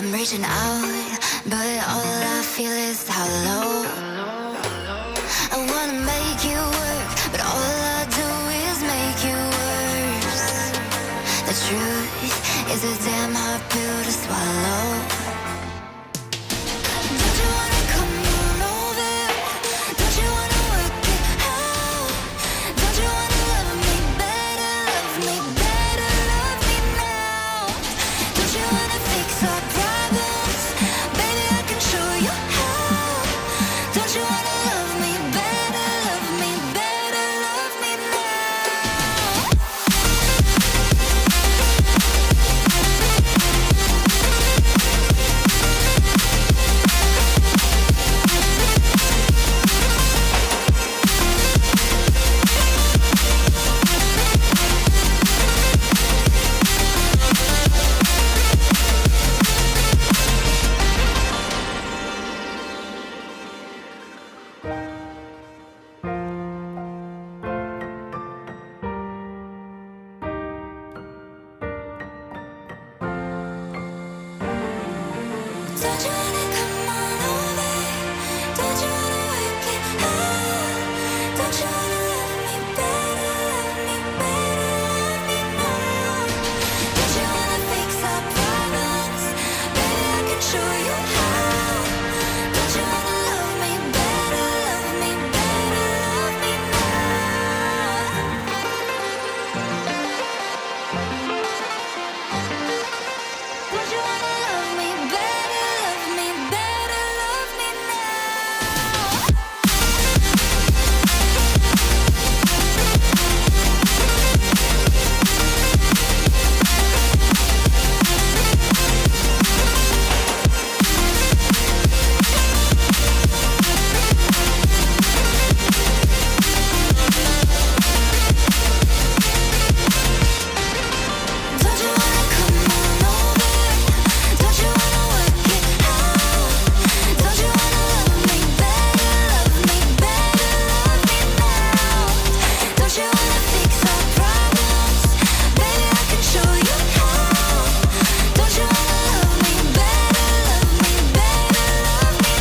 I'm reaching out, but all I feel is hollow. I wanna make you work, but all I do is make you worse. The truth is a damn hard pill to swallow. Don't you wanna come on over? Don't you wanna work it out? Don't you wanna love me better, love me better, love me now? Don't you wanna fix our problems? Baby, I can show you how. Don't you wanna love me better, love me better, love me now? Don't you wanna come on over? Don't you wanna work it out? Don't you wanna love me better, love me better, love me now? Don't you wanna fix our problems? Baby, I can show you how. Don't you wanna love me better, love me better, love me now? Don't you wanna love me better, love me better, love me now? Don't you wanna come on over? Don't you wanna work it out? Don't you wanna love me better, love me better, love me now? Don't you wanna fix our problems? Baby, I can show you how. Don't you wanna love me better, love me better, love me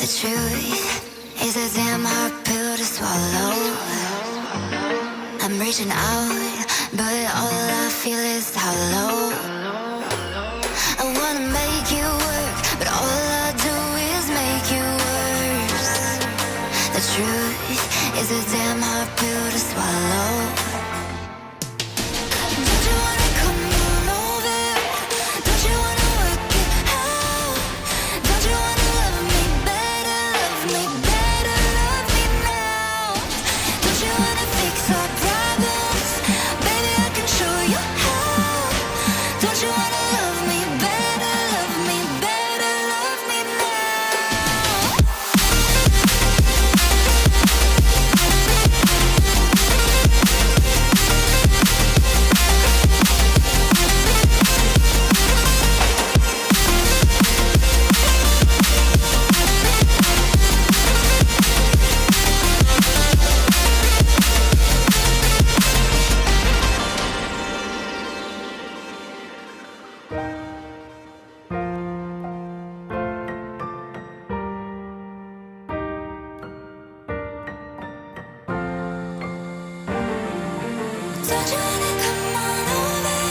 The truth is a damn hard pill to swallow. I'm reaching out, but all I feel is hollow. I wanna make you work, but all I do is make you worse. The truth is a damn hard pill to swallow. Don't you wanna come on over? Don't you wanna work it out? Don't you wanna love me better, love me better, love me now? Don't you wanna fix our problems? Baby, I can show you how. Don't you wanna love me better, love me better, love me now? Don't you wanna come on over?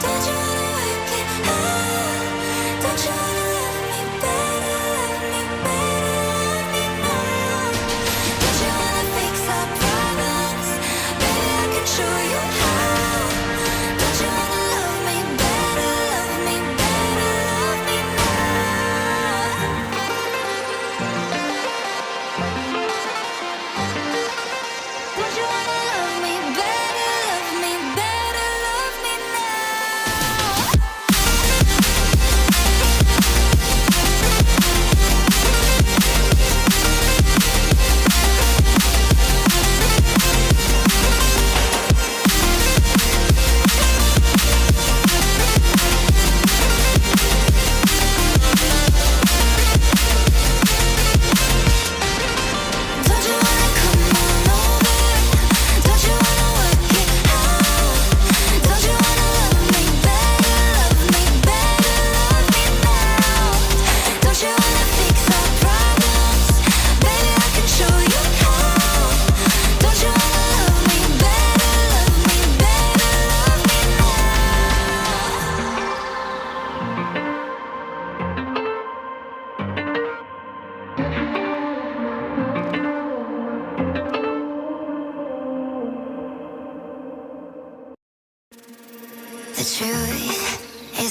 Don't you wanna work it out? Don't you wanna love me better, love me better, love me now? Don't you wanna fix our problems? Baby, I can show you how. Don't you wanna love me better, love me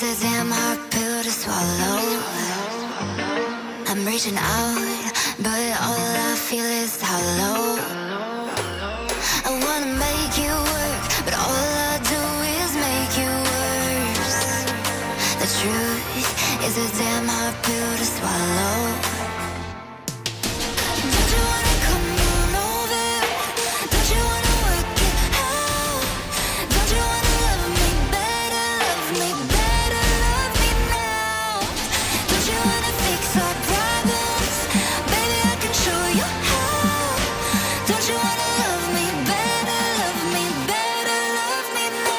is a damn hard pill to swallow. I'm reaching out, but all I feel is hollow. I wanna make you work, but all I do is make you worse. The truth is a damn hard pill to swallow. Don't you wanna come on over? Don't you wanna work it out? Don't you wanna love me better, love me better, love me now? Don't you wanna fix our problems? Baby, I can show you how. Don't you wanna love me better, love me better, love me now?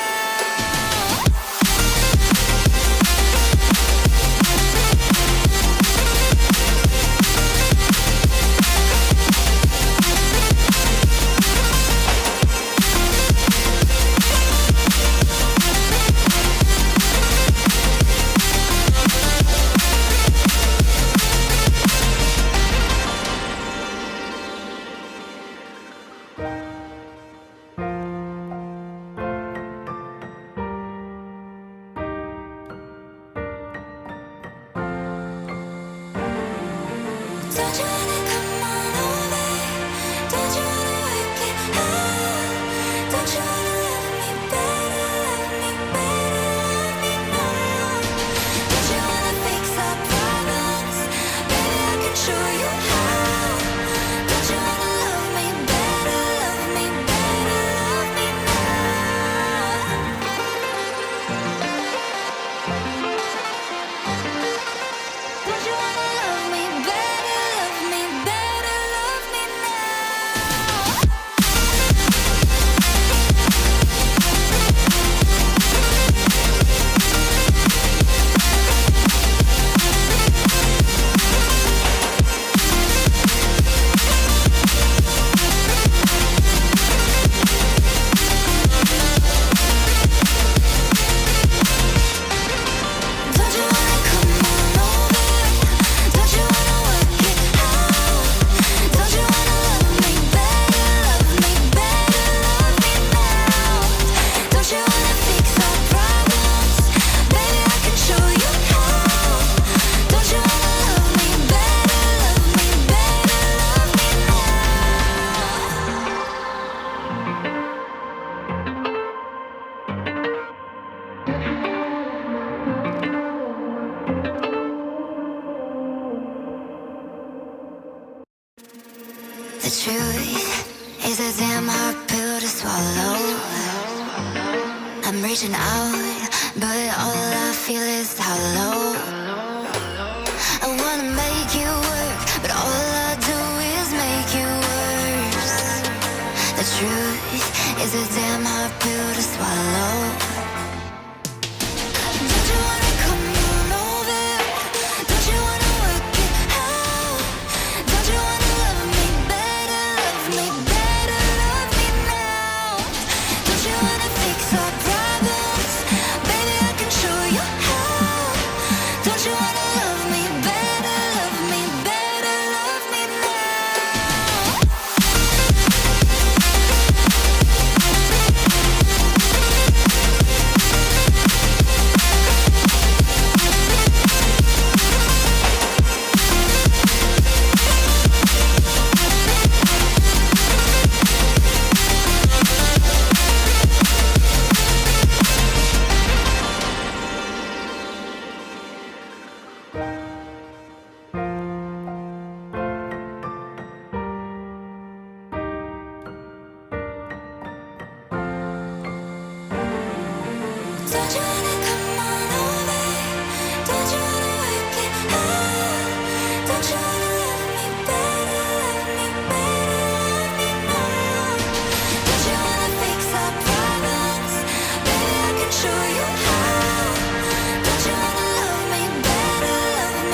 Don't you wanna come on over? Don't you wanna work it out? Don't you wanna love me better, love me better, love me now? Don't you wanna fix our problems? Baby, I can show you how. Don't you wanna love me better, love me better, love me now? Don't you wanna love me better, love me better, love me now? Don't you wanna come on over? Don't you wanna work it out? Don't you wanna love me better, love me better, love me now? Don't you wanna fix our problems? Baby, I can show you how. Don't you wanna love me better, love me better, love me The truth is a damn hard pill to swallow. I'm reaching out, but all I feel is hollow. I wanna make you work, but all I do is make you worse. The truth is a damn hard pill to swallow. Don't you wanna come on over? Don't you wanna work it out? Don't you wanna love me better, love me better, love me now? Don't you wanna fix our problems? Baby, I can show you how. Don't you wanna love me better, love me better, love me now? Don't you wanna come on over? Don't you wanna work it out? Don't you wanna love me better, love me better, love me now? Don't you wanna fix our problems? Baby, I can show you how. Don't you wanna love me better, love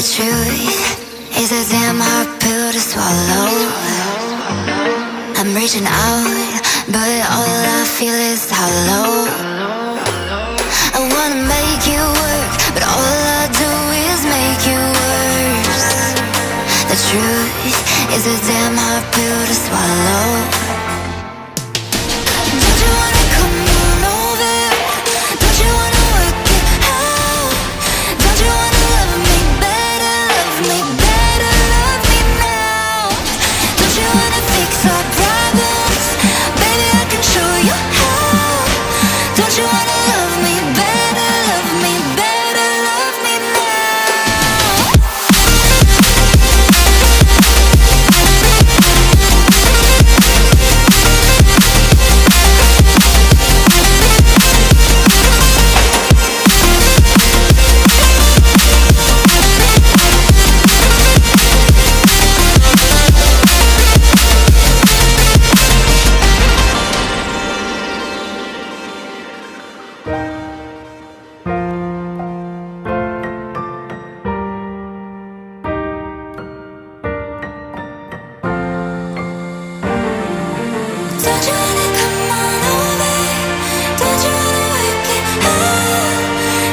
The truth is a damn hard pill to swallow. I'm reaching out, but all I feel is hollow. I wanna make you work, but all I do is make you worse. The truth is a damn hard pill to swallow. Don't you wanna come on over? Don't you wanna work it out? Don't you wanna love me better, love me better, love me now? Don't you wanna fix our problems? Baby, I can show you how. Don't you wanna love me better, love me better, love me now? Don't you wanna come on over? Don't you wanna work it out?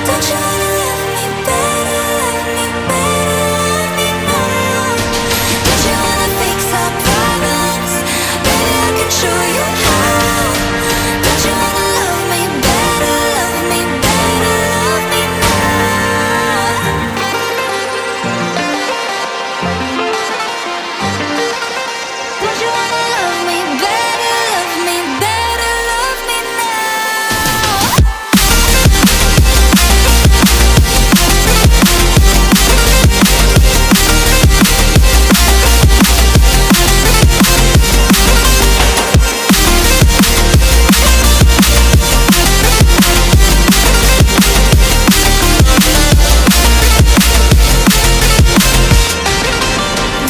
Don't you wanna love me better, love me better, love me now? Don't you wanna fix our problems? Baby, I can show you how. Don't you wanna love me better, love me better, love me now? Don't you wanna love me better, love me better, love me now?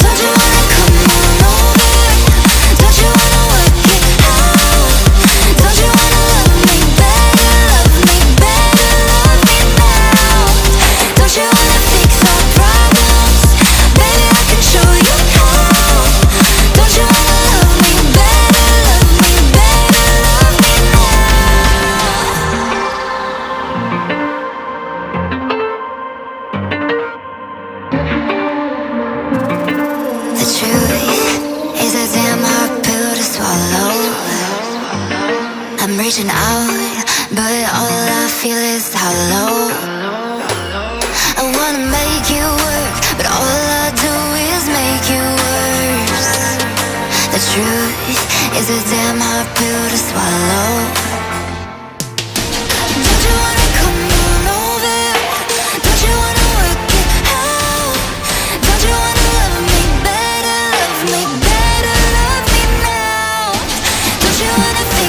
Don't you wanna come on over? Don't you wanna work it out? Don't you wanna love me better, love me better, love me now? Don't you wanna fix our problems? Baby, I can show you how. Don't you wanna love me better, love me better, love me now? The truth is a damn hard pill to swallow. I'm reaching out, but all I feel is hollow. I wanna make you work, but all I do is make you worse. The truth is a damn hard pill to swallow.